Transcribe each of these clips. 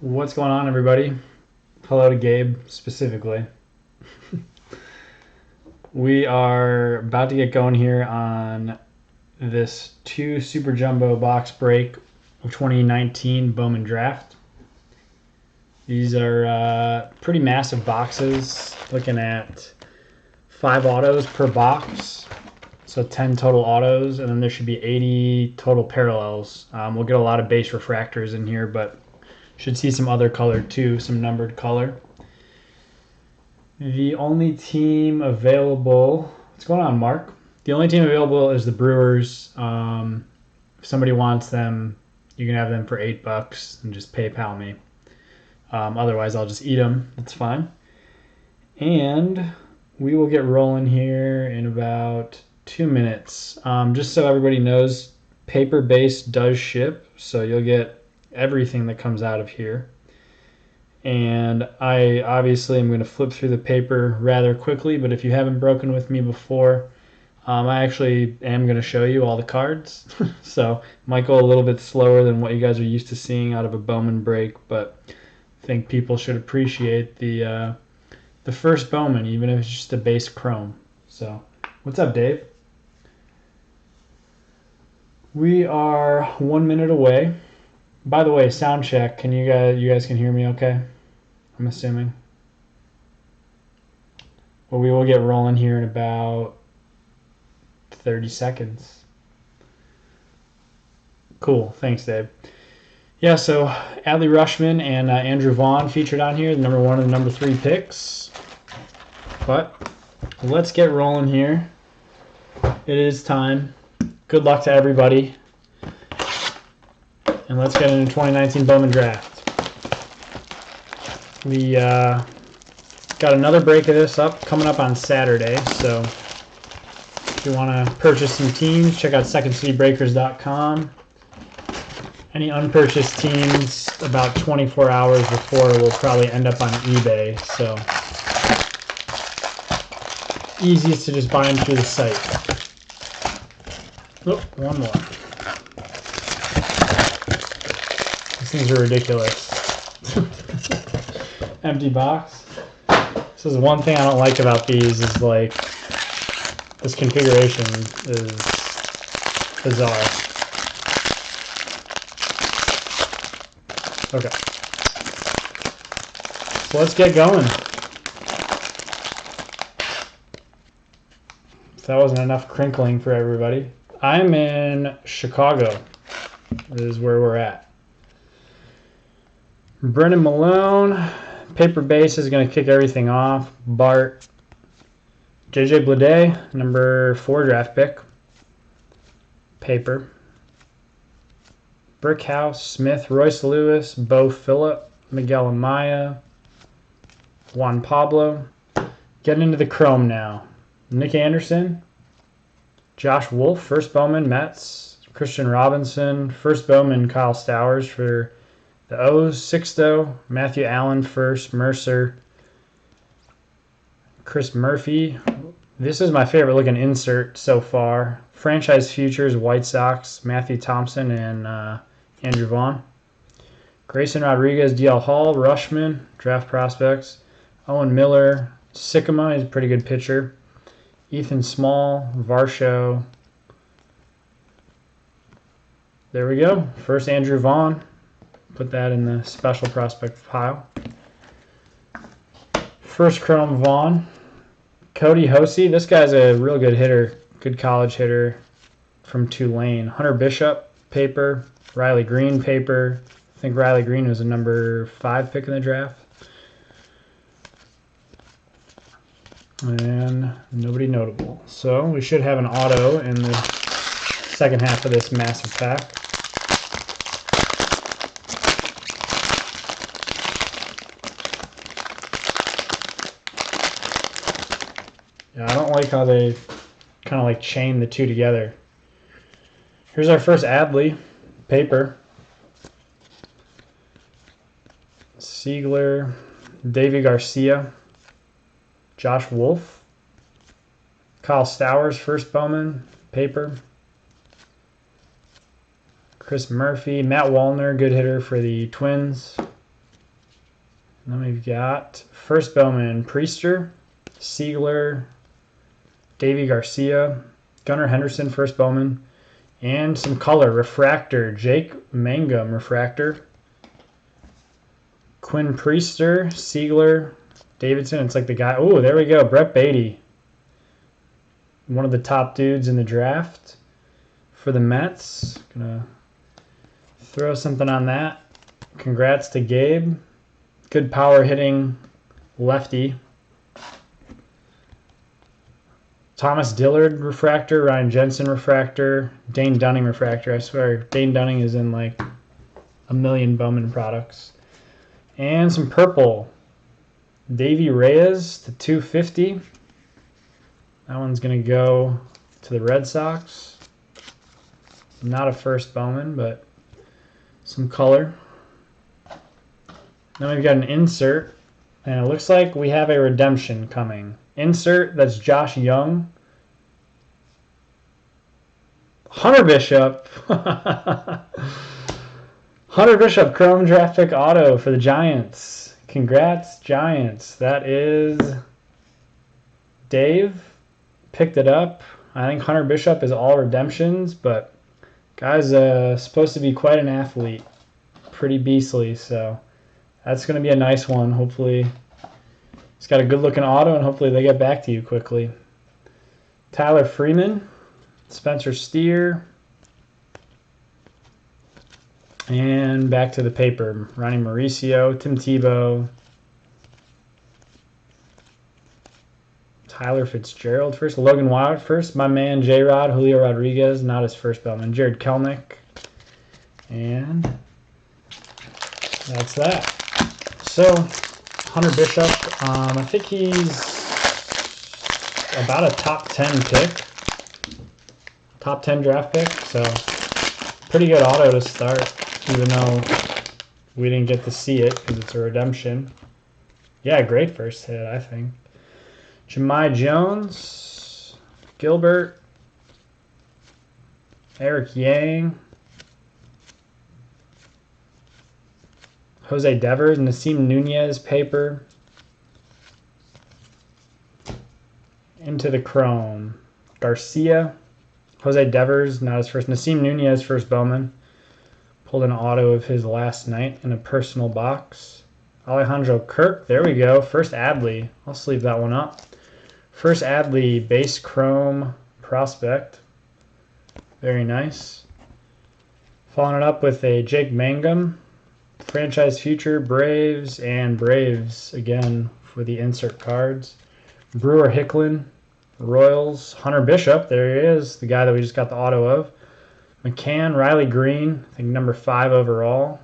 What's going on, everybody? Hello to Gabe, specifically. We are about to get going here on this 2 Super Jumbo box break of 2019 Bowman Draft. These are pretty massive boxes, looking at 5 autos per box, so 10 total autos, and then there should be 80 total parallels. We'll get a lot of base refractors in here, but should see some other color too, some numbered color. The only team available, what's going on, Mark? The only team available is the Brewers. If somebody wants them, you can have them for $8 and just PayPal me. Otherwise, I'll just eat them. That's fine. And we will get rolling here in about 2 minutes. Just so everybody knows, paper base does ship, so you'll get everything that comes out of here. And I obviously am going to flip through the paper rather quickly, but if you haven't broken with me before, I actually am going to show you all the cards. So might go a little bit slower than what you guys are used to seeing out of a Bowman break, but I think people should appreciate the first Bowman, even if it's just a base chrome. So what's up, Dave? We are 1 minute away. By the way, sound check. You guys can hear me okay? I'm assuming. Well, we will get rolling here in about 30 seconds. Cool. Thanks, Dave. Yeah, so Adley Rutschman and Andrew Vaughn featured on here, the number 1 and the number 3 picks. But let's get rolling here. It is time. Good luck to everybody. And let's get into 2019 Bowman Draft. We got another break of this coming up on Saturday, so if you want to purchase some teams, check out secondcitybreakers.com. Any unpurchased teams about 24 hours before will probably end up on eBay, so easiest to just buy them through the site. Oh, one more. These things are ridiculous. Empty box. This is one thing I don't like about these is like this configuration is bizarre. Okay. So let's get going. If that wasn't enough crinkling for everybody. I'm in Chicago. This is where we're at. Brennan Malone. Paper base is going to kick everything off. Bart. JJ Bleday, number 4 draft pick. Paper. Brickhouse, Smith, Royce Lewis, Bo Phillip, Miguel Amaya, Juan Pablo. Getting into the chrome now. Nick Anderson, Josh Wolf, first Bowman, Mets. Christian Robinson, first Bowman, Kyle Stowers for the O's. Sixto, Matthew Allen, first, Mercer. Chris Murphy. This is my favorite looking insert so far. Franchise Futures, White Sox, Matthew Thompson, and Andrew Vaughn. Grayson Rodriguez, DL Hall, Rutschman, draft prospects. Owen Miller, Sycamore, he's a pretty good pitcher. Ethan Small, Varsho. There we go. First Andrew Vaughn. Put that in the special prospect pile. First chrome Vaughn. Cody Hosey. This guy's a real good hitter. Good college hitter from Tulane. Hunter Bishop, paper. Riley Green, paper. I think Riley Green was a number 5 pick in the draft. And nobody notable. So we should have an auto in the second half of this massive pack. Yeah, I don't like how they kind of like chain the two together. Here's our first Adley, paper. Siegler, Davey Garcia, Josh Wolf, Kyle Stowers, first Bowman, paper. Chris Murphy, Matt Wallner, good hitter for the Twins. And then we've got first Bowman, Priester, Siegler, Davey Garcia, Gunnar Henderson, first Bowman, and some color, Refractor, Jake Mangum, Refractor, Quinn Priester, Siegler, Davidson. It's like the guy. Oh, there we go. Brett Beatty, one of the top dudes in the draft for the Mets. Gonna throw something on that. Congrats to Gabe. Good power hitting lefty. Thomas Dillard refractor, Ryan Jensen refractor, Dane Dunning refractor. I swear, Dane Dunning is in like a million Bowman products. And some purple. Davey Reyes to 250. That one's going to go to the Red Sox. Not a first Bowman, but some color. Then we've got an insert, and it looks like we have a redemption coming. Insert, that's Josh Young. Hunter Bishop. Hunter Bishop, Chrome draft pick auto for the Giants. Congrats, Giants. That is Dave. Picked it up. I think Hunter Bishop is all redemptions, but guy's supposed to be quite an athlete. Pretty beastly, so that's going to be a nice one. Hopefully he's got a good-looking auto, and hopefully they get back to you quickly. Tyler Freeman, Spencer Steer, and back to the paper. Ronnie Mauricio, Tim Tebow, Tyler Fitzgerald first, Logan Wild first, my man J-Rod, Julio Rodriguez, not his first Bowman, Jared Kelnick, and that's that. So, Hunter Bishop, I think he's about a top 10 pick, top 10 draft pick, so pretty good auto to start, even though we didn't get to see it because it's a redemption. Yeah, great first hit, I think. Jahmai Jones, Gilbert, Eric Yang, Jose Devers, Nasim Nunez paper, into the chrome. Garcia, Jose Devers, not his first. Nasim Nunez, first Bowman. Pulled an auto of his last night in a personal box. Alejandro Kirk, there we go. First Adley. I'll sleeve that one up. First Adley base chrome prospect. Very nice. Following it up with a Jake Mangum. Franchise future, Braves, and Braves again for the insert cards. Brewer Hicklin, Royals, Hunter Bishop, there he is, the guy that we just got the auto of. McCann, Riley Green, I think number 5 overall.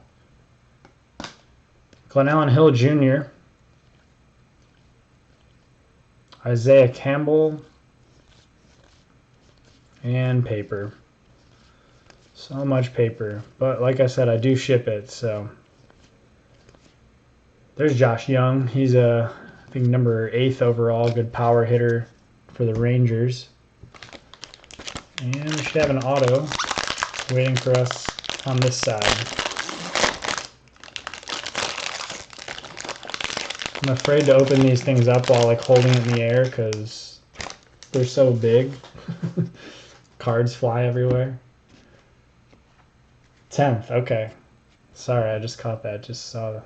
Glenallen Hill Jr., Isaiah Campbell, and paper. So much paper, but like I said, I do ship it, so. There's Josh Young. He's I think number 8 overall, good power hitter for the Rangers. And we should have an auto waiting for us on this side. I'm afraid to open these things up while like holding it in the air because they're so big. Cards fly everywhere. 10th, okay. Sorry, I just caught that. Just saw the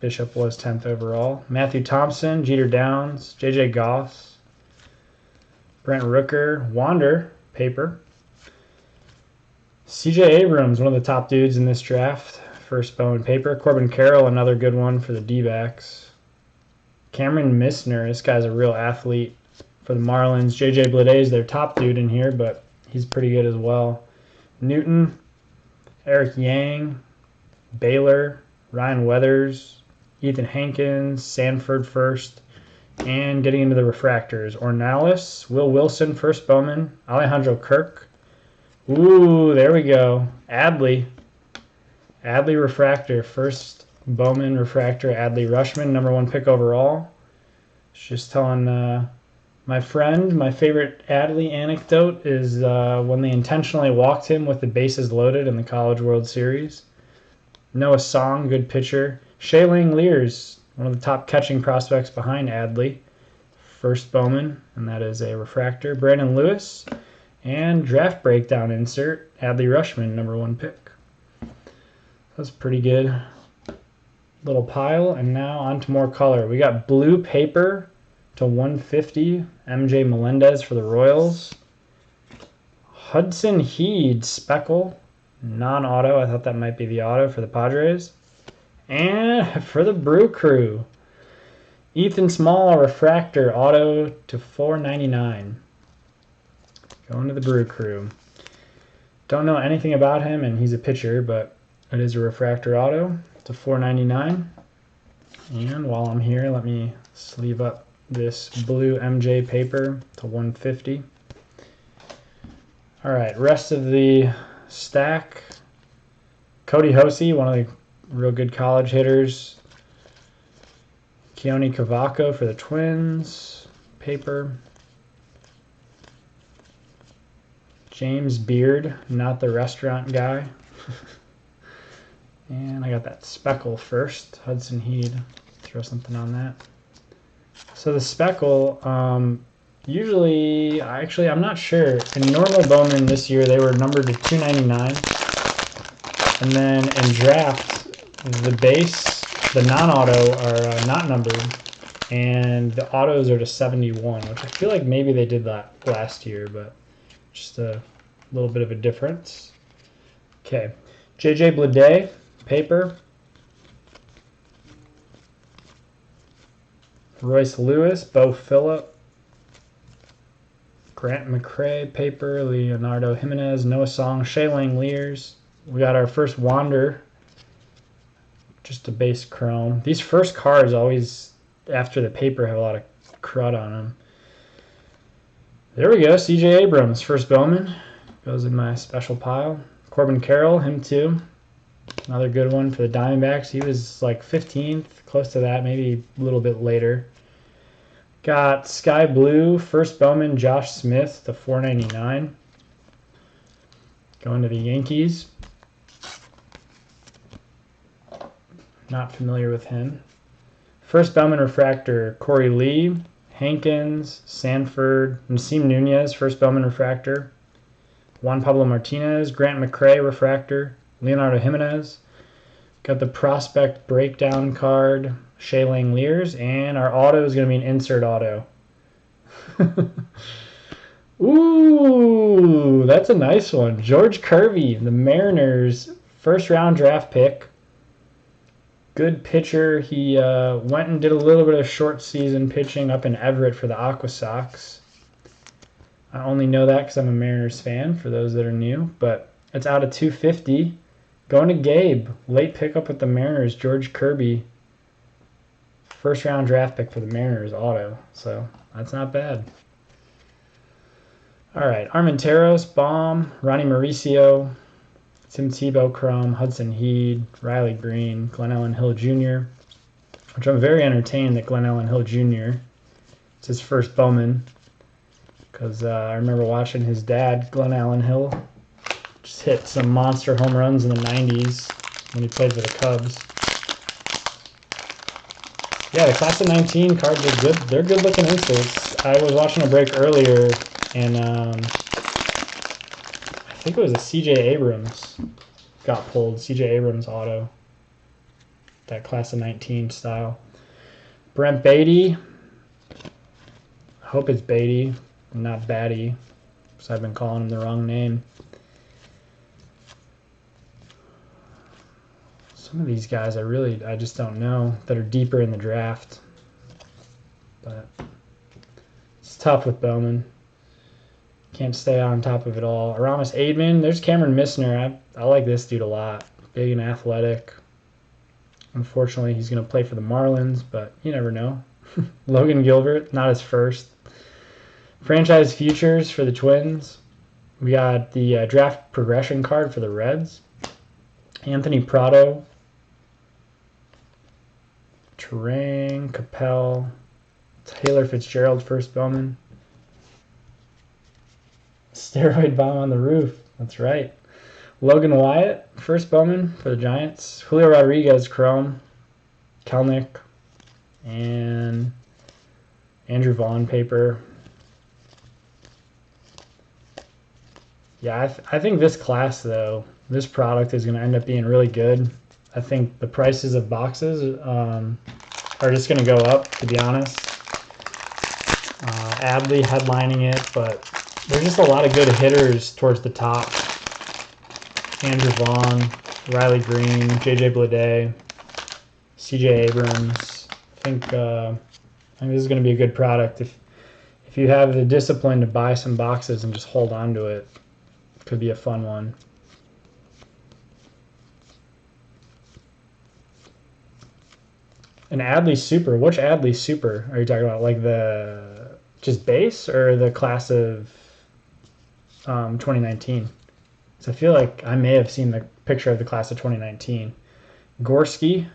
Bishop was 10th overall. Matthew Thompson, Jeter Downs, J.J. Goss, Brent Rooker, Wander, paper. C.J. Abrams, one of the top dudes in this draft, first Bowman paper. Corbin Carroll, another good one for the D-backs. Cameron Misner, this guy's a real athlete for the Marlins. J.J. Bleday is their top dude in here, but he's pretty good as well. Newton, Eric Yang, Baylor, Ryan Weathers, Ethan Hankins, Sanford first, and getting into the refractors. Ornelas, Will Wilson, first Bowman, Alejandro Kirk. Ooh, there we go. Adley. Adley refractor, first Bowman refractor, Adley Rushman, number 1 pick overall. Just telling my friend, my favorite Adley anecdote is when they intentionally walked him with the bases loaded in the College World Series. Noah Song, good pitcher. Shea Langeliers, one of the top catching prospects behind Adley. First Bowman, and that is a refractor. Brandon Lewis, and draft breakdown insert, Adley Rutschman, #1 pick. That's pretty good little pile. And now on to more color. We got blue paper to 150, MJ Melendez for the Royals. Hudson Heed speckle, non-auto. I thought that might be the auto for the Padres. And for the Brew Crew, Ethan Small refractor auto to 499. Going to the Brew Crew. Don't know anything about him, and he's a pitcher, but it is a refractor auto to 499. And while I'm here, let me sleeve up this blue MJ paper to 150. All right, rest of the stack. Cody Hosey, one of the real good college hitters. Keone Cavaco for the Twins, paper. James Beard, not the restaurant guy. And I got that speckle first, Hudson Heed. Throw something on that. So the speckle, usually, actually, I'm not sure. In normal Bowman this year, they were numbered to 299. And then in draft, the base, the non-auto are not numbered, and the autos are to 71, which I feel like maybe they did that last year, but just a little bit of a difference. Okay, JJ Bleday, paper. Royce Lewis, Bo Phillip. Grant McCrae, paper. Leonardo Jimenez, Noah Song, Shea Langeliers. We got our first Wander. Just a base chrome. These first cards always, after the paper, have a lot of crud on them. There we go. CJ Abrams, first Bowman. Goes in my special pile. Corbin Carroll, him too. Another good one for the Diamondbacks. He was like 15th, close to that, maybe a little bit later. Got Sky Blue, first Bowman, Josh Smith to 499. Going to the Yankees. Not familiar with him. First Bowman refractor, Corey Lee, Hankins, Sanford, Nasim Nunez, first Bowman refractor. Juan Pablo Martinez, Grant McCrae refractor, Leonardo Jimenez. Got the prospect breakdown card, Shea Langeliers, and our auto is going to be an insert auto. Ooh, that's a nice one. George Kirby, the Mariners, first round draft pick. Good pitcher. He went and did a little bit of short season pitching up in Everett for the Aqua Sox. I only know that because I'm a Mariners fan, for those that are new. But it's out of 250. Going to Gabe. Late pickup with the Mariners. George Kirby. First round draft pick for the Mariners auto. So that's not bad. All right. Armenteros, Baum, Ronnie Mauricio, Tim Tebow Chrome, Hudson Heed, Riley Green, Glenn Ellen Hill Jr., which I'm very entertained that Glenn Ellen Hill Jr. It's his first Bowman, because I remember watching his dad, Glenn Allen Hill, just hit some monster home runs in the 90s when he played for the Cubs. Yeah, the class of 19 cards are good. They're good looking inserts. I was watching a break earlier, and I think it was a CJ Abrams got pulled. CJ Abrams auto. That class of 19 style. Brent Beatty. I hope it's Beatty, not Batty, because I've been calling him the wrong name. Some of these guys I just don't know that are deeper in the draft. But it's tough with Bowman. Can't stay on top of it all. Aramis Aidman. There's Cameron Missner. I like this dude a lot. Big and athletic. Unfortunately, he's going to play for the Marlins, but you never know. Logan Gilbert, not his first. Franchise futures for the Twins. We got the draft progression card for the Reds. Anthony Prado. Terang, Capel. Taylor Fitzgerald, first Bowman. Steroid bomb on the roof. That's right. Logan Wyatt, first Bowman for the Giants. Julio Rodriguez, Chrome. Kelnick. and Andrew Vaughn paper. Yeah, I think this class, though, this product is going to end up being really good. I think the prices of boxes are just going to go up, to be honest. Adley headlining it, but there's just a lot of good hitters towards the top. Andrew Vaughn, Riley Green, JJ Bleday, CJ Abrams. I think this is going to be a good product. If you have the discipline to buy some boxes and just hold on to it, could be a fun one. An Adley Super. Which Adley Super are you talking about? Like the just base or the class of 2019? So I feel like I may have seen the picture of the class of 2019. Gorski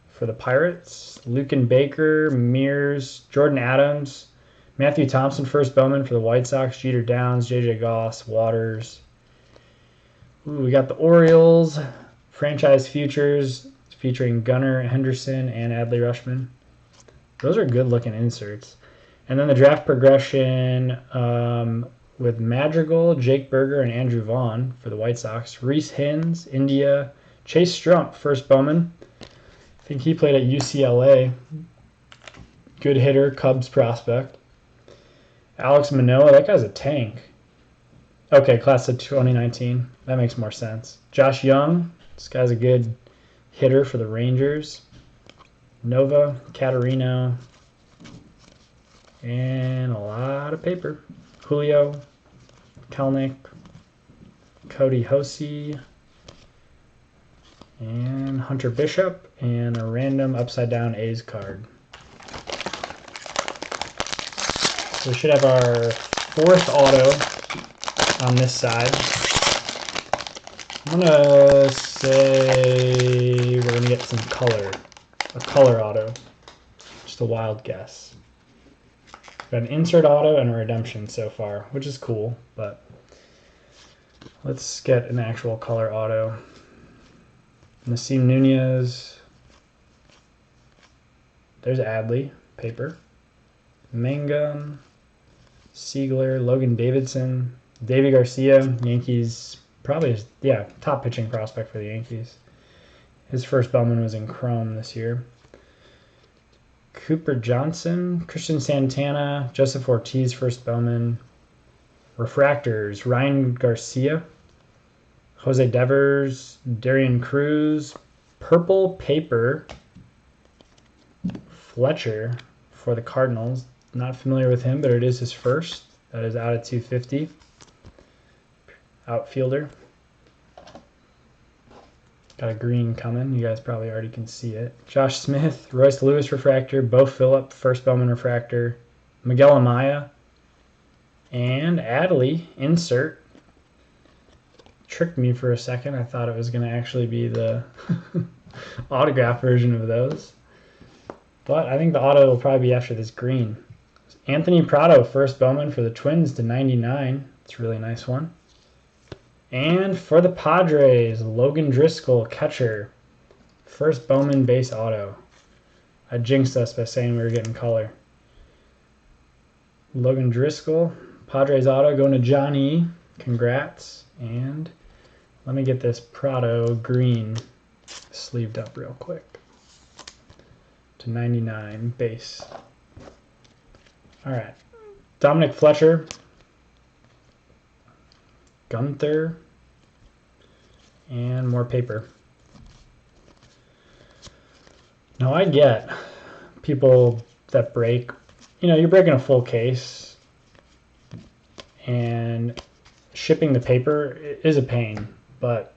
for the Pirates. Luken Baker, Mears, Jordan Adams, Matthew Thompson, first Bowman for the White Sox. Jeter Downs, J.J. Goss, Waters. Ooh, we got the Orioles. Franchise Futures featuring Gunnar Henderson and Adley Rutschman. Those are good-looking inserts. And then the draft progression with Madrigal, Jake Berger, and Andrew Vaughn for the White Sox. Reese Hins, India. Chase Strump, first Bowman. I think he played at UCLA. Good hitter, Cubs prospect. Alex Manoah, that guy's a tank. Okay, class of 2019. That makes more sense. Josh Young, this guy's a good hitter for the Rangers. Nova, Catarino, and a lot of paper. Julio, Kelnick, Cody Hosey, and Hunter Bishop, and a random upside-down A's card. So we should have our fourth auto on this side. I'm gonna say we're gonna get some color, a color auto, just a wild guess. Got an insert auto and a redemption so far, which is cool, but let's get an actual color auto. Nasim Nunez, there's Adley, paper. Mangum, Siegler, Logan Davidson, Davey Garcia, Yankees, probably, top pitching prospect for the Yankees. His first Bowman was in Chrome this year. Cooper Johnson, Christian Santana, Joseph Ortiz, first Bowman. Refractors, Ryan Garcia, Jose Devers, Darian Cruz, purple paper, Fletcher for the Cardinals. Not familiar with him, but it is his first. That is out at 250. Outfielder. Got a green coming. You guys probably already can see it. Josh Smith, Royce Lewis refractor, Bo Phillip, first Bowman refractor, Miguel Amaya, and Adley insert. Tricked me for a second. I thought it was going to actually be the autograph version of those. But I think the auto will probably be after this green. Anthony Prado, first Bowman for the Twins to 99. It's a really nice one. And for the Padres, Logan Driscoll, catcher. First Bowman base auto. I jinxed us by saying we were getting color. Logan Driscoll, Padres auto going to Johnny. Congrats. And let me get this Prado green sleeved up real quick. To 99 base. All right. Dominic Fletcher. Gunther. And more paper. Now I get people that break, you're breaking a full case and shipping the paper is a pain, but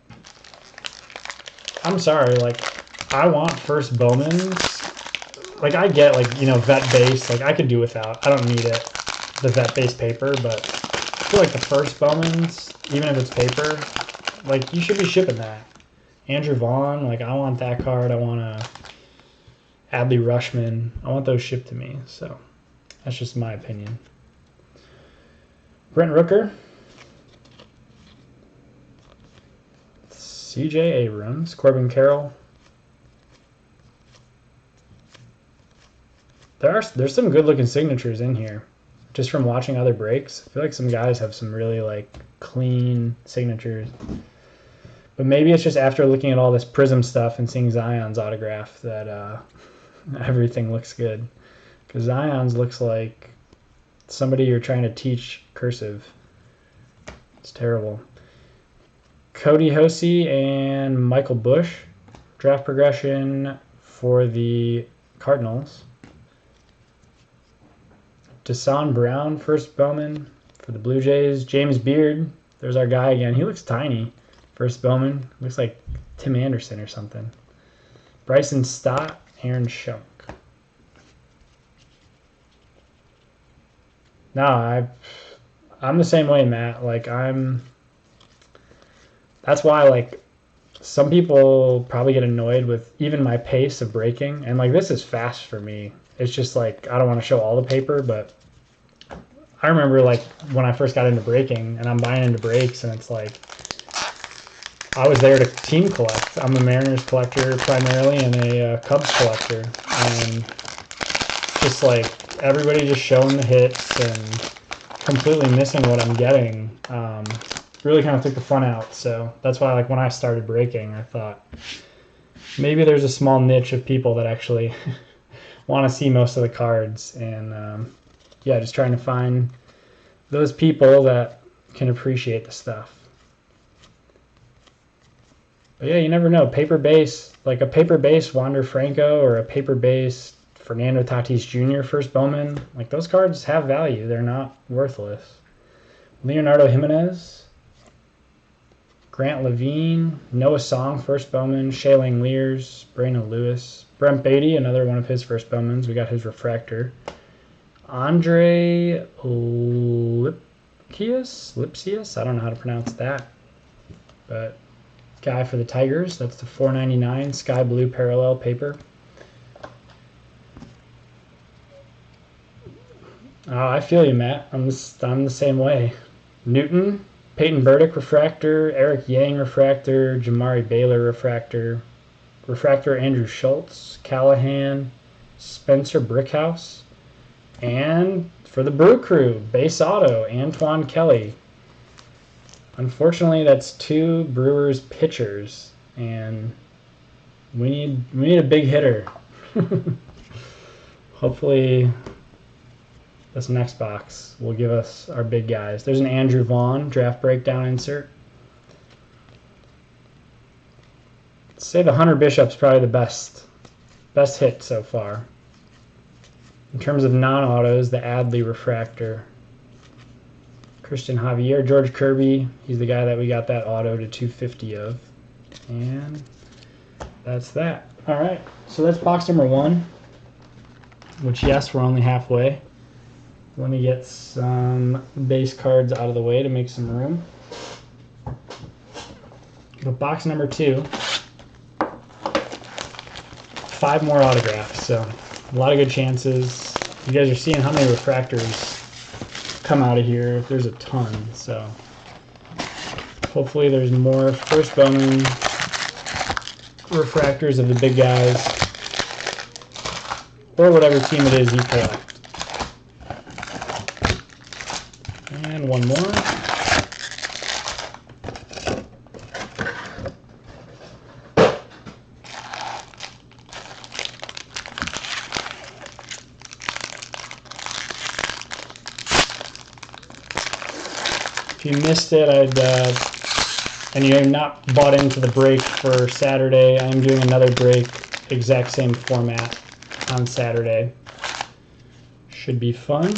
I'm sorry, I want first Bowmans. I get, vet base, I could do without. I don't need it, the vet base paper, but I feel like the first Bowmans, even if it's paper, you should be shipping that. Andrew Vaughn, I want that card. I want a Adley Rutschman. I want those shipped to me, so that's just my opinion. Brent Rooker. CJ Abrams, Corbin Carroll, there's some good looking signatures in here, just from watching other breaks. I feel like some guys have some really like clean signatures, but maybe it's just after looking at all this Prism stuff and seeing Zion's autograph that everything looks good. Because Zion's looks like somebody you're trying to teach cursive. It's terrible. Cody Hosey and Michael Bush. Draft progression for the Cardinals. Desan Brown, first Bowman for the Blue Jays. James Beard, there's our guy again. He looks tiny. First Bowman, looks like Tim Anderson or something. Bryson Stott, Aaron Schunk. No, I'm the same way, Matt. Like that's why like some people probably get annoyed with even my pace of breaking, and like this is fast for me. It's just like I don't want to show all the paper, but I remember like when I first got into breaking and I'm buying into breaks, and it's like I was there to team collect. I'm a Mariners collector primarily and a Cubs collector, and just like everybody just showing the hits and completely missing what I'm getting really kind of took the fun out. So that's why like when I started breaking, I thought maybe there's a small niche of people that actually want to see most of the cards, and yeah, just trying to find those people that can appreciate the stuff. But yeah, you never know. Paper base, like a paper base Wander Franco or a paper base Fernando Tatis Jr. first Bowman, like those cards have value. They're not worthless. Leonardo Jimenez, Grant Levine, Noah Song first Bowman, Shaling Lears, Brandon Lewis, Brent Beatty, another one of his first Bowmans. We got his refractor. Andre Lipsius, I don't know how to pronounce that, but guy for the Tigers. That's the $4.99 sky blue parallel paper. Oh, I feel you, Matt. I'm the same way. Newton, Peyton Burdick refractor, Eric Yang refractor, Jamari Baylor refractor, Andrew Schultz, Callahan, Spencer Brickhouse, and for the Brew Crew, base auto, Antoine Kelly. Unfortunately, that's two Brewers pitchers, and we need a big hitter. Hopefully this next box will give us our big guys. There's an Andrew Vaughn draft breakdown insert. Let's say the Hunter Bishop's probably the best hit so far. In terms of non-autos, the Adley refractor. Christian Javier, George Kirby, he's the guy that we got that auto to 250 of. And that's that. All right, so that's box number 1, which, yes, we're only halfway. Let me get some base cards out of the way to make some room. But box number 2, 5 more autographs, so a lot of good chances. You guys are seeing how many refractors come out of here. There's a ton, so hopefully there's more first Bowman refractors of the big guys, or whatever team it is you collect. And one more. If you missed it, and you're not bought into the break for Saturday, I'm doing another break, exact same format on Saturday. Should be fun.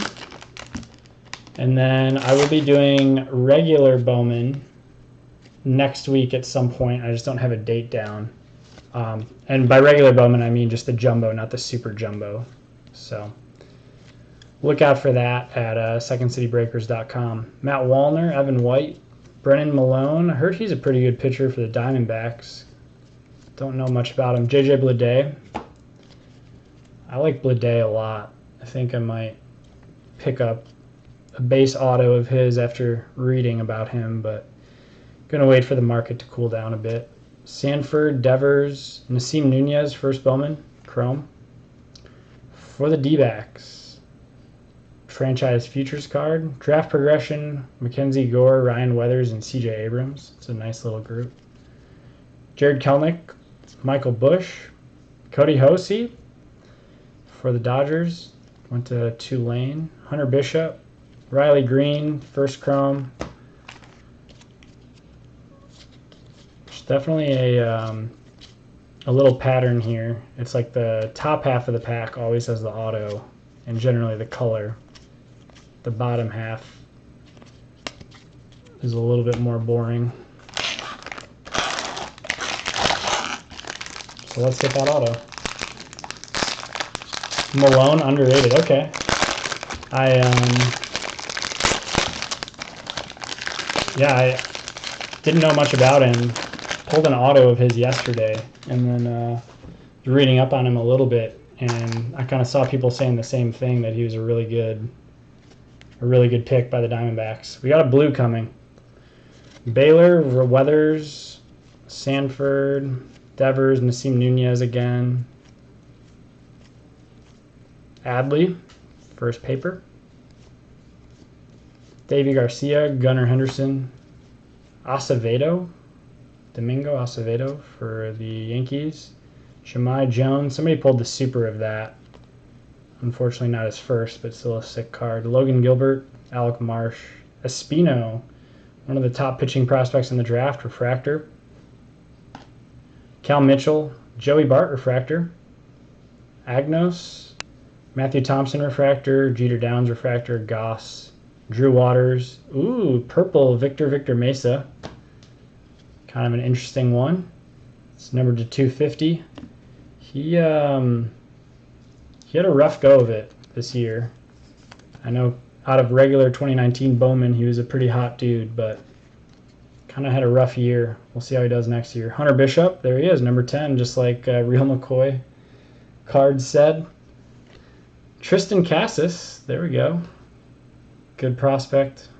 And then I will be doing regular Bowman next week at some point. I just don't have a date down. And by regular Bowman, I mean just the jumbo, not the super jumbo. So look out for that at secondcitybreakers.com. Matt Wallner, Evan White, Brennan Malone. I heard he's a pretty good pitcher for the Diamondbacks. Don't know much about him. JJ Bleday. I like Bleday a lot. I think I might pick up a base auto of his after reading about him, but gonna wait for the market to cool down a bit. Sanford, Devers, Nasim Nunez, first Bowman, Chrome. For the D-backs, franchise futures card, draft progression, Mackenzie Gore, Ryan Weathers, and CJ Abrams. It's a nice little group. Jared Kelnick, Michael Bush, Cody Hosey for the Dodgers, went to Tulane. Hunter Bishop, Riley Green, first chrome. There's definitely a little pattern here. It's like the top half of the pack always has the auto and generally the color. The bottom half is a little bit more boring. So let's get that auto. Malone, underrated. Okay. I didn't know much about him. Pulled an auto of his yesterday, and then was reading up on him a little bit, and I kind of saw people saying the same thing, that he was a really good pick by the Diamondbacks. We got a blue coming. Baylor, Weathers, Sanford, Devers, Nasim Nunez again. Adley, first paper. Davey Garcia, Gunnar Henderson, Acevedo, Domingo Acevedo for the Yankees. Shamai Jones, somebody pulled the super of that. Unfortunately not his first, but still a sick card. Logan Gilbert, Alec Marsh, Espino, one of the top pitching prospects in the draft, refractor. Cal Mitchell, Joey Bart, refractor. Agnos, Matthew Thompson, refractor. Jeter Downs, refractor. Goss, Drew Waters. Ooh, purple Victor Mesa. Kind of an interesting one. It's numbered to 250. He had a rough go of it this year. I know out of regular 2019 Bowman, he was a pretty hot dude, but kind of had a rough year. We'll see how he does next year. Hunter Bishop, there he is, number 10, just like Real McCoy card said. Tristan Cassis, there we go. Good prospect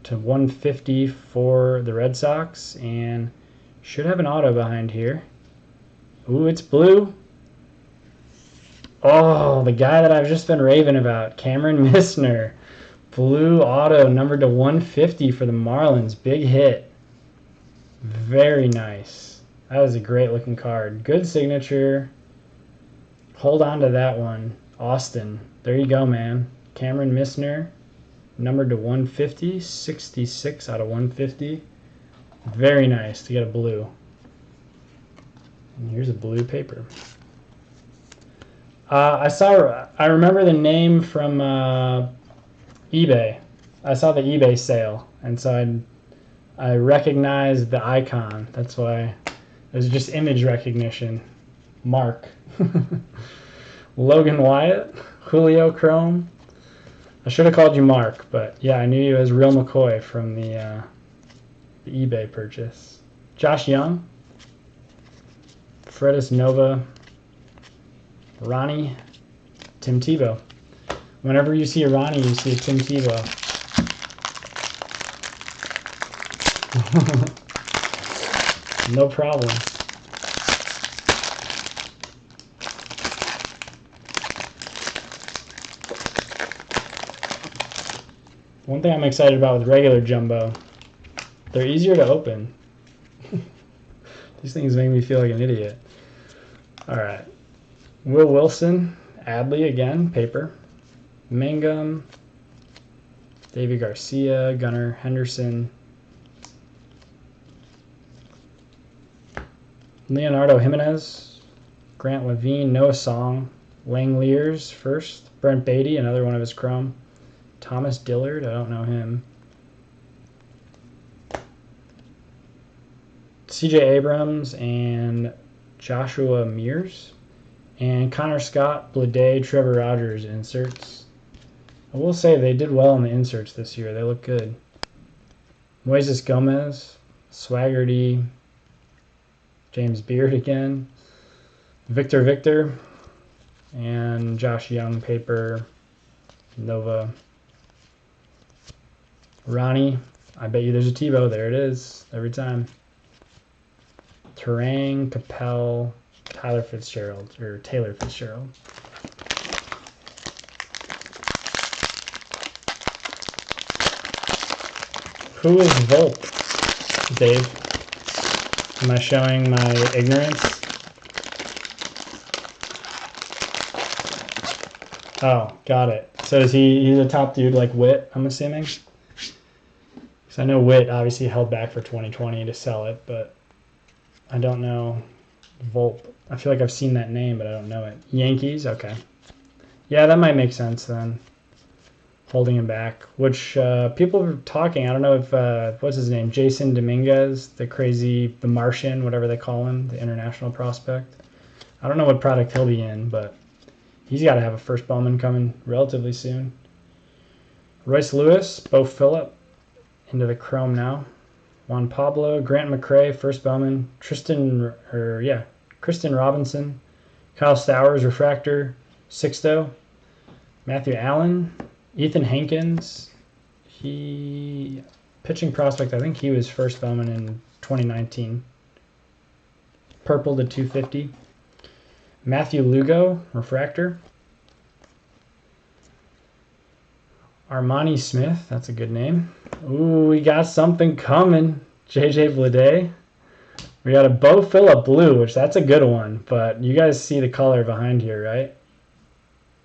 to 150 for the Red Sox, and should have an auto behind here. Ooh, it's blue. Oh, the guy that I've just been raving about, Cameron Misner. Blue auto, numbered to 150 for the Marlins. Big hit. Very nice. That was a great looking card. Good signature. Hold on to that one. Austin. There you go, man. Cameron Misner, numbered to 150. 66 out of 150. Very nice to get a blue. And here's a blue paper. I remember the name from eBay. I saw the eBay sale, and so I recognized the icon. That's why it was just image recognition. Mark. Logan Wyatt, Julio Chrome. I should have called you Mark, but yeah, I knew you as Real McCoy from the eBay purchase. Josh Young, Fredis Nova, Ronnie, Tim Tebow. Whenever you see a Ronnie, you see a Tim Tebow. No problem. One thing I'm excited about with regular jumbo, they're easier to open. These things make me feel like an idiot. All right. Will Wilson, Adley again, paper. Mangum, Davey Garcia, Gunnar Henderson, Leonardo Jimenez, Grant Levine, Noah Song, Langeliers first, Brent Beatty, another one of his chrome, Thomas Dillard, I don't know him, CJ Abrams, and Joshua Mears, and Connor Scott, Blade, Trevor Rogers inserts. I will say they did well in the inserts this year. They look good. Moises Gomez, Swaggerty, James Beard again, Victor, and Josh Young paper, Nova. Ronnie, I bet you there's a Tebow. There it is, every time. Terang, Capel, Taylor Fitzgerald. Who is Volp, Dave? Am I showing my ignorance? Oh, got it. So is he's a top dude like Witt, I'm assuming? Because I know Witt obviously held back for 2020 to sell it, but I don't know Volp. I feel like I've seen that name, but I don't know it. Yankees? Okay. Yeah, that might make sense then. Holding him back, which people were talking. I don't know if, what's his name? Jason Dominguez, the Martian, whatever they call him, the international prospect. I don't know what product he'll be in, but he's got to have a first Bowman coming relatively soon. Royce Lewis, Bo Phillip, into the Chrome now. Juan Pablo, Grant McCray, first Bowman. Kristen Robinson, Kyle Stowers, Refractor, Sixto. Matthew Allen, Ethan Hankins, pitching prospect, I think he was first Bowman in 2019. Purple to 250. Matthew Lugo, Refractor. Armani Smith, that's a good name. Ooh, we got something coming. JJ Bleday. We got a Bo Phillip Blue, which that's a good one, but you guys see the color behind here, right?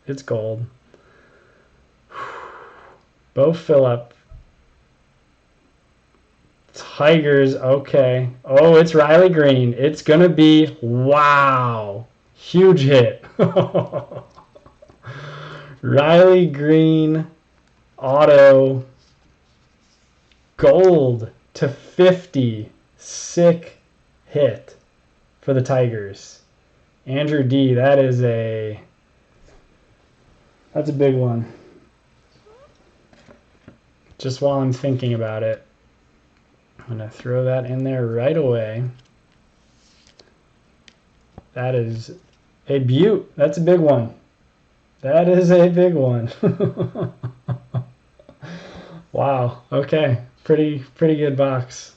It's gold. Bo Phillip. Tigers, okay. Oh, it's Riley Green. It's going to be, wow. Huge hit. Riley Green, auto, gold to 50. Sick hit for the Tigers. Andrew D, that's a big one. Just while I'm thinking about it, I'm going to throw that in there right away. That is a beaut. That's a big one. That is a big one. Wow. Okay. Pretty good box.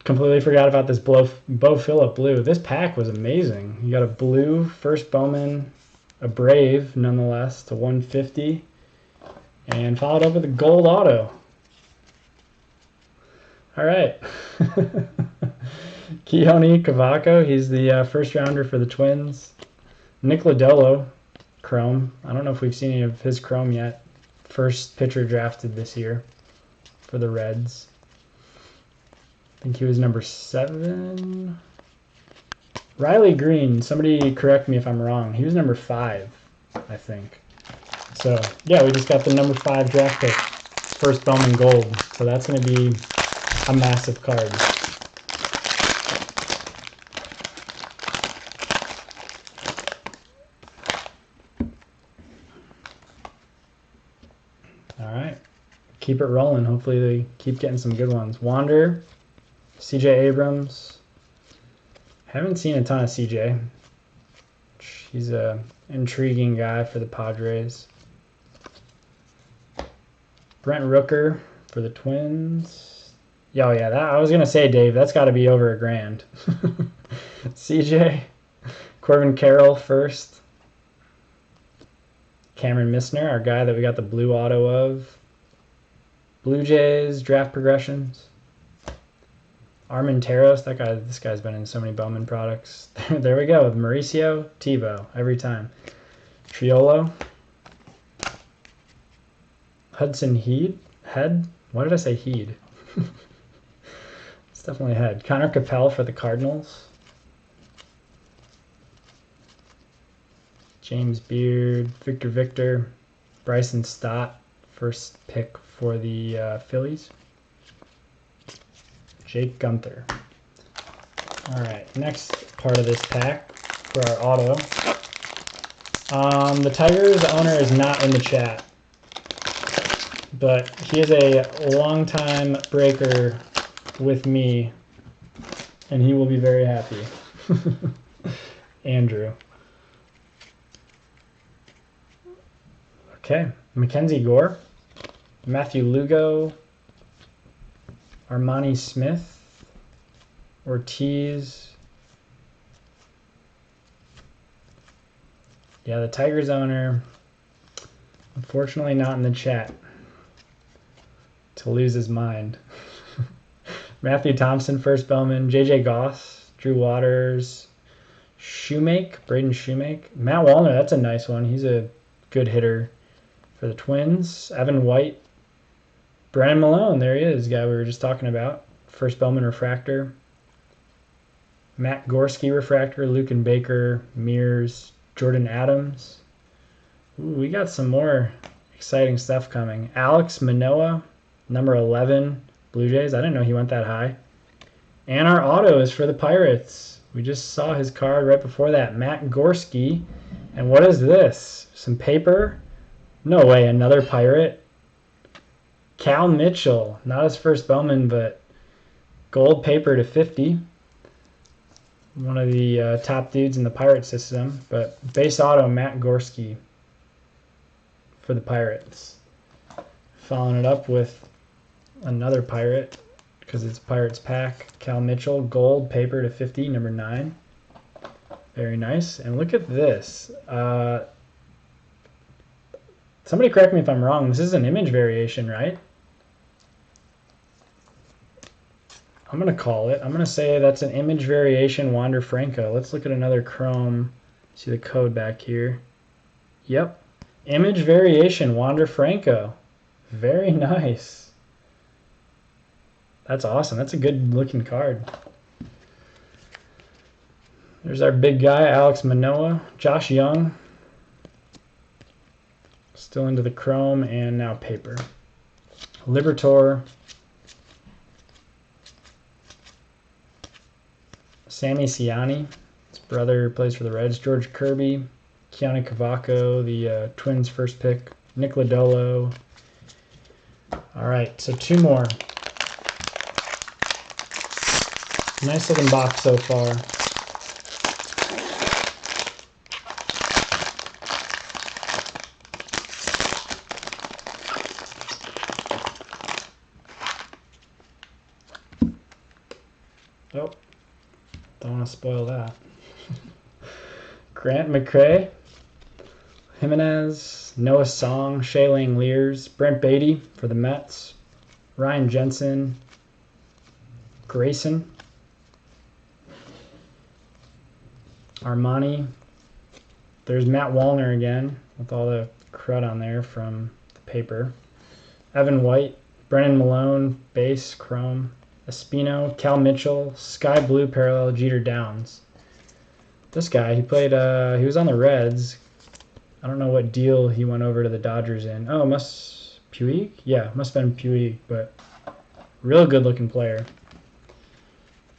Completely forgot about this Bo Phillip Blue. This pack was amazing. You got a blue first Bowman, a Brave nonetheless to 150. And followed up with a gold auto. All right. Keone Cavaco, he's the first rounder for the Twins. Nick Lodolo, Chrome. I don't know if we've seen any of his Chrome yet. First pitcher drafted this year for the Reds. I think he was number 7. Riley Green, somebody correct me if I'm wrong. He was number 5, I think. So, yeah, we just got the number 5 draft pick, first Bowman Gold. So that's going to be a massive card. All right. Keep it rolling. Hopefully they keep getting some good ones. Wander, CJ Abrams. Haven't seen a ton of CJ. He's a intriguing guy for the Padres. Brent Rooker for the Twins. Oh yeah, I was gonna say, Dave, that's got to be over $1,000. CJ, Corbin Carroll first. Cameron Missner, our guy that we got the blue auto of. Blue Jays draft progressions. Armenteros, this guy's been in so many Bowman products. There we go, with Mauricio Tebow every time. Triolo. Hudson Head? Why did I say Heed? It's definitely Head. Connor Capel for the Cardinals. James Beard, Victor, Bryson Stott, first pick for the Phillies. Jake Gunther. All right, next part of this pack for our auto. The Tigers owner is not in the chat, but he is a longtime breaker with me, and he will be very happy. Andrew. Okay, Mackenzie Gore, Matthew Lugo, Armani Smith, Ortiz. Yeah, the Tigers owner, unfortunately not in the chat. to lose his mind. Matthew Thompson, first Bowman. J.J. Goss, Drew Waters, Braden Shoemake. Matt Wallner, that's a nice one. He's a good hitter for the Twins. Evan White. Brennan Malone, there he is, guy we were just talking about. First Bowman refractor. Matt Gorski refractor. Lucan Baker, Mears, Jordan Adams. Ooh, we got some more exciting stuff coming. Alex Manoah, number 11, Blue Jays. I didn't know he went that high. And our auto is for the Pirates. We just saw his card right before that. Matt Gorski. And what is this? Some paper? No way, another Pirate. Cal Mitchell. Not his first Bowman, but gold paper to 50. One of the top dudes in the Pirate system. But base auto, Matt Gorski for the Pirates. Following it up with another Pirate, because it's Pirates pack. Cal Mitchell, gold paper to 50, number 9. Very nice. And look at this. Somebody correct me if I'm wrong. This is an image variation, right? I'm going to call it. I'm going to say that's an image variation Wander Franco. Let's look at another Chrome. See the code back here. Yep. Image variation Wander Franco. Very nice. That's awesome. That's a good looking card. There's our big guy, Alex Manoah. Josh Young. Still into the Chrome and now paper. Libertor. Sammy Siani. His brother plays for the Reds. George Kirby. Keone Cavaco, the Twins' first pick. Nick Lodolo. All right, so 2 more. Nice looking box so far. Oh, don't want to spoil that. Grant McCray, Jimenez, Noah Song, Shea Langeliers, Brent Beatty for the Mets, Ryan Jensen, Grayson, Armani. There's Matt Wallner again with all the crud on there from the paper. Evan White, Brennan Malone, base, Chrome, Espino, Cal Mitchell, Sky Blue parallel, Jeter Downs. This guy, he played, he was on the Reds. I don't know what deal he went over to the Dodgers in. Oh, Puig? Yeah, must have been Puig, but real good looking player.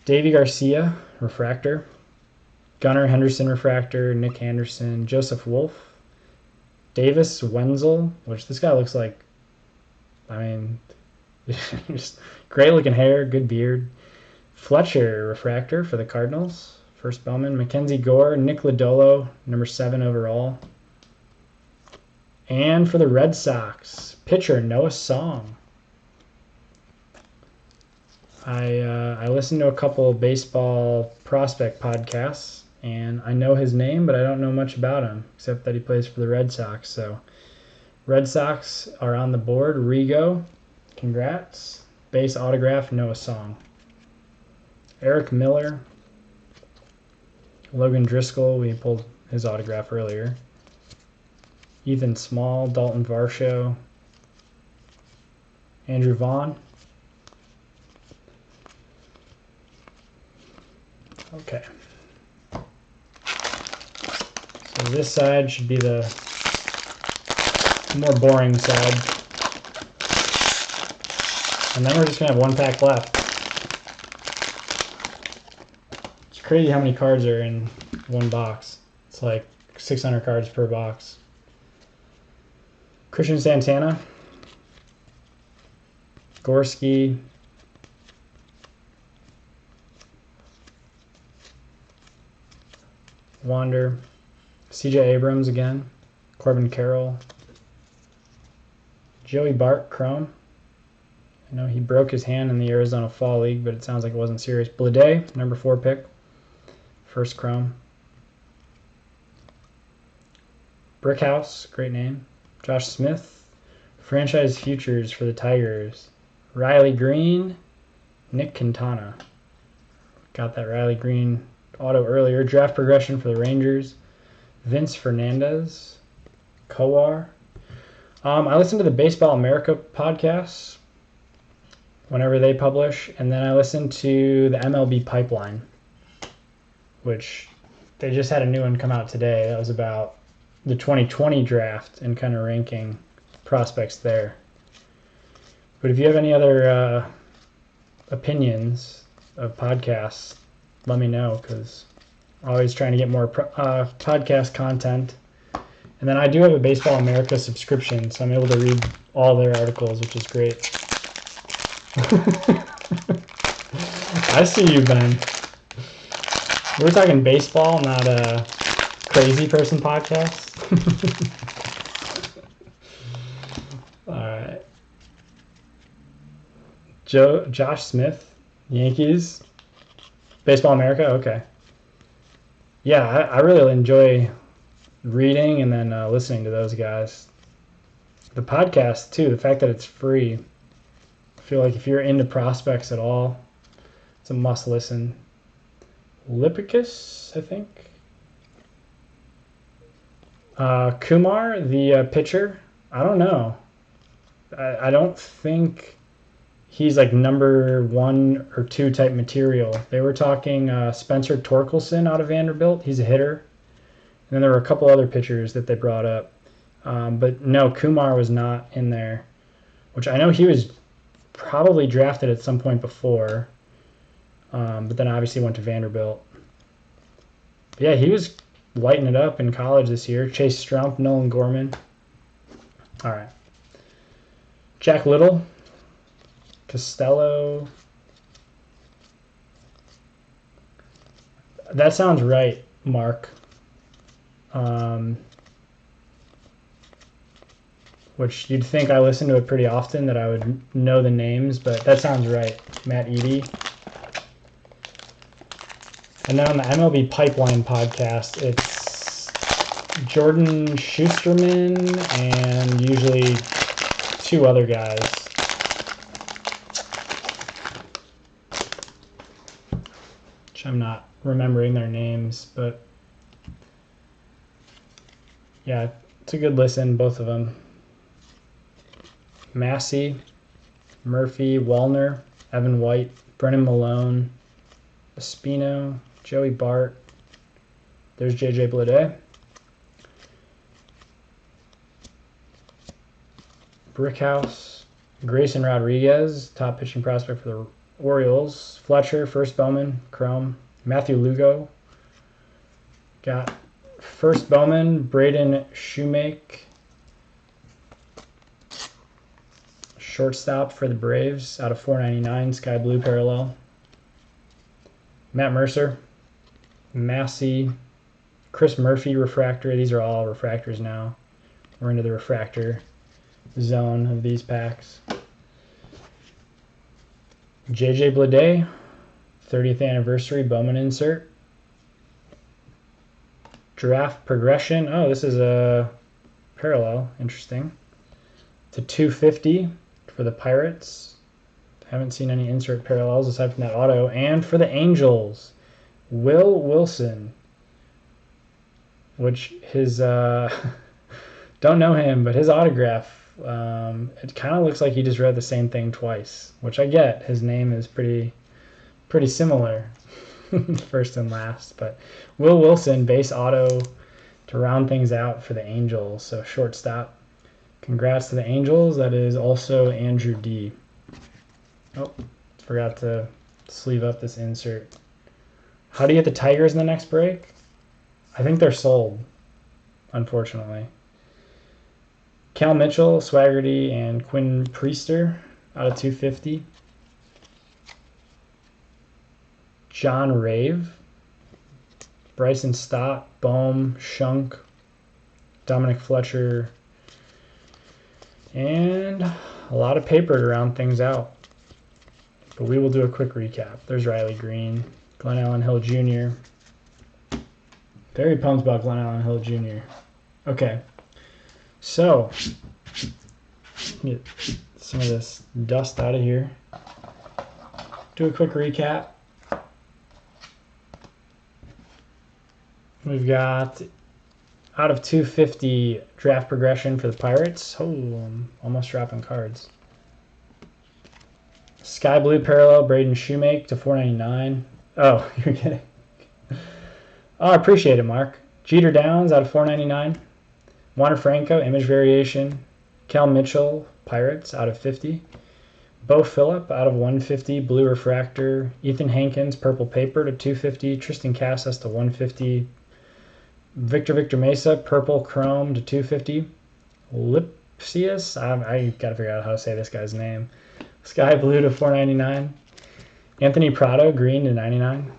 Davey Garcia, refractor. Gunnar Henderson, refractor. Nick Anderson, Joseph Wolf. Davis Wenzel, which this guy looks like, I mean, just great looking hair, good beard. Fletcher, refractor for the Cardinals. First Bowman. Mackenzie Gore, Nick Lodolo, number 7 overall. And for the Red Sox, pitcher Noah Song. I listened to a couple of baseball prospect podcasts, and I know his name, but I don't know much about him, except that he plays for the Red Sox. So Red Sox are on the board. Rigo, congrats. Base autograph, Noah Song. Eric Miller. Logan Driscoll, we pulled his autograph earlier. Ethan Small, Dalton Varsho. Andrew Vaughn. Okay. So this side should be the more boring side. And then we're just going to have 1 pack left. It's crazy how many cards are in 1 box. It's like 600 cards per box. Christian Santana. Gorski. Wander. CJ Abrams again. Corbin Carroll. Joey Bart, Chrome. I know he broke his hand in the Arizona Fall League, but it sounds like it wasn't serious. Blade, number 4 pick. First Chrome. Brickhouse, great name. Josh Smith. Franchise futures for the Tigers. Riley Green, Nick Quintana. Got that Riley Green auto earlier. Draft progression for the Rangers. Vince Fernandez. Kowar. I listen to the Baseball America podcast whenever they publish, and then I listen to the MLB Pipeline, which they just had a new one come out today. That was about the 2020 draft and kind of ranking prospects there. But if you have any other opinions of podcasts, let me know, because I'm always trying to get more podcast content. And then I do have a Baseball America subscription, so I'm able to read all their articles, which is great. I see you, Ben. We're talking baseball, not a crazy person podcast. All right. Josh Smith, Yankees. Baseball America, okay. Yeah, I really enjoy reading and then listening to those guys. The podcast, too, the fact that it's free. I feel like if you're into prospects at all, it's a must listen. Lipicus, I think. Kumar, the pitcher, I don't know. I don't think he's like number 1 or 2 type material. They were talking Spencer Torkelson out of Vanderbilt. He's a hitter. And then there were a couple other pitchers that they brought up. But no, Kumar was not in there, which I know he was probably drafted at some point before. But then obviously went to Vanderbilt. But yeah, he was lighting it up in college this year. Chase Strump, Nolan Gorman. All right. Jack Little. Costello. That sounds right, Mark. Which you'd think I listen to it pretty often that I would know the names, but that sounds right. Matt Eady. And then on the MLB Pipeline podcast, it's Jordan Schusterman and usually 2 other guys. Which I'm not remembering their names, but yeah, it's a good listen, both of them. Massey, Murphy, Wellner, Evan White, Brennan Malone, Espino, Joey Bart. There's JJ Bleday. Brickhouse, Grayson Rodriguez, top pitching prospect for the Orioles. Fletcher, first Bowman, Chrome. Matthew Lugo. Got first Bowman, Braden Shoemake. Shortstop for the Braves out of 499, Sky Blue parallel. Matt Mercer, Massey, Chris Murphy, refractor. These are all refractors now. We're into the refractor zone of these packs. JJ Bleday, 30th anniversary Bowman insert. Draft progression. Oh, this is a parallel. Interesting. To 250 for the Pirates. Haven't seen any insert parallels aside from that auto. And for the Angels, Will Wilson, which his don't know him, but his autograph, it kind of looks like he just read the same thing twice, which I get. His name is pretty similar, first and last. But Will Wilson, base auto to round things out for the Angels. So shortstop. Congrats to the Angels. That is also Andrew D. Oh, forgot to sleeve up this insert. How do you get the Tigers in the next break? I think they're sold, unfortunately. Cal Mitchell, Swaggerty, and Quinn Priester out of 250. John Rave, Bryson Stott, Bohm, Shunk, Dominic Fletcher, and a lot of paper to round things out. But we will do a quick recap. There's Riley Green, Glenn Allen Hill Jr. Very pumped about Glenn Allen Hill Jr. Okay, so Get some of this dust out of here. Do a quick recap. We've got out of 250 draft progression for the Pirates. Oh, I'm almost dropping cards. Sky Blue Parallel, Braden Shoemake to 499. Oh, you're kidding. Oh, I appreciate it, Mark. Jeter Downs out of 499. Wander Franco, Image Variation. Cal Mitchell, Pirates out of 50. Bo Phillip out of 150, Blue Refractor. Ethan Hankins, Purple Paper to 250. Tristan Casas to 150. Victor Mesa, Purple Chrome to 250. Lipsius, I gotta figure out how to say this guy's name. Sky Blue to 499. Anthony Prado, Green to 99.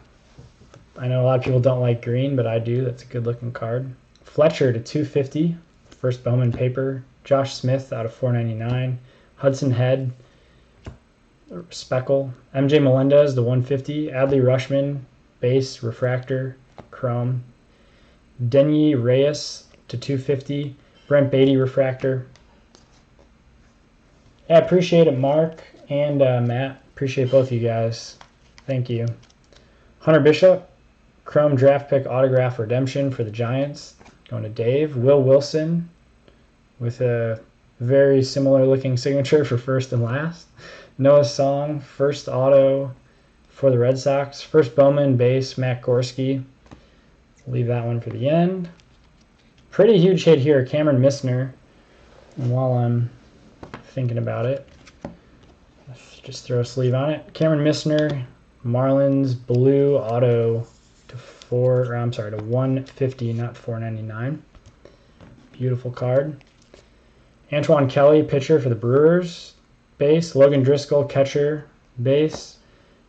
I know a lot of people don't like green, but I do. That's a good looking card. Fletcher to 250. First Bowman Paper. Josh Smith out of 499. Hudson Head, Speckle. MJ Melendez to 150. Adley Rushman, Base, Refractor, Chrome. Denyi Reyes to 250. Brent Beatty, Refractor. Yeah, appreciate it, Mark and Matt. Appreciate both of you guys. Thank you. Hunter Bishop, Chrome Draft Pick Autograph Redemption for the Giants. Going to Dave. Will Wilson with a very similar looking signature for first and last. Noah Song, first auto for the Red Sox. First Bowman base, Matt Gorski. Leave that one for the end. Pretty huge hit here, Cameron Missner. And while I'm thinking about it, let's just throw a sleeve on it. Cameron Missner, Marlins blue auto to 150, not 499. Beautiful card. Antoine Kelly, pitcher for the Brewers, base. Logan Driscoll, catcher, base.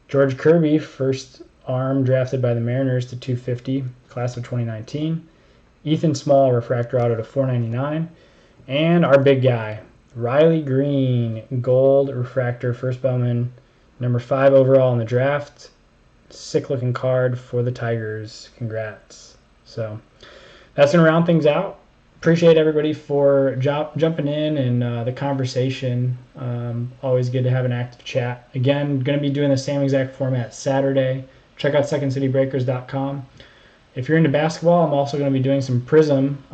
George Kirby, first arm drafted by the Mariners to 250, class of 2019. Ethan Small, refractor auto to 499. And our big guy, Riley Green, gold refractor, first Bowman, number 5 overall in the draft. Sick looking card for the Tigers. Congrats. So that's going to round things out. Appreciate everybody for jumping in and the conversation. Always good to have an active chat. Again, going to be doing the same exact format Saturday. Check out secondcitybreakers.com. If you're into basketball, I'm also going to be doing some Prism.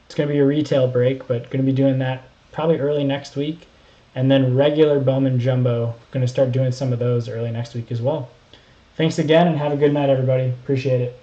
It's going to be a retail break, but going to be doing that probably early next week. And then regular Bowman Jumbo, going to start doing some of those early next week as well. Thanks again, and have a good night, everybody. Appreciate it.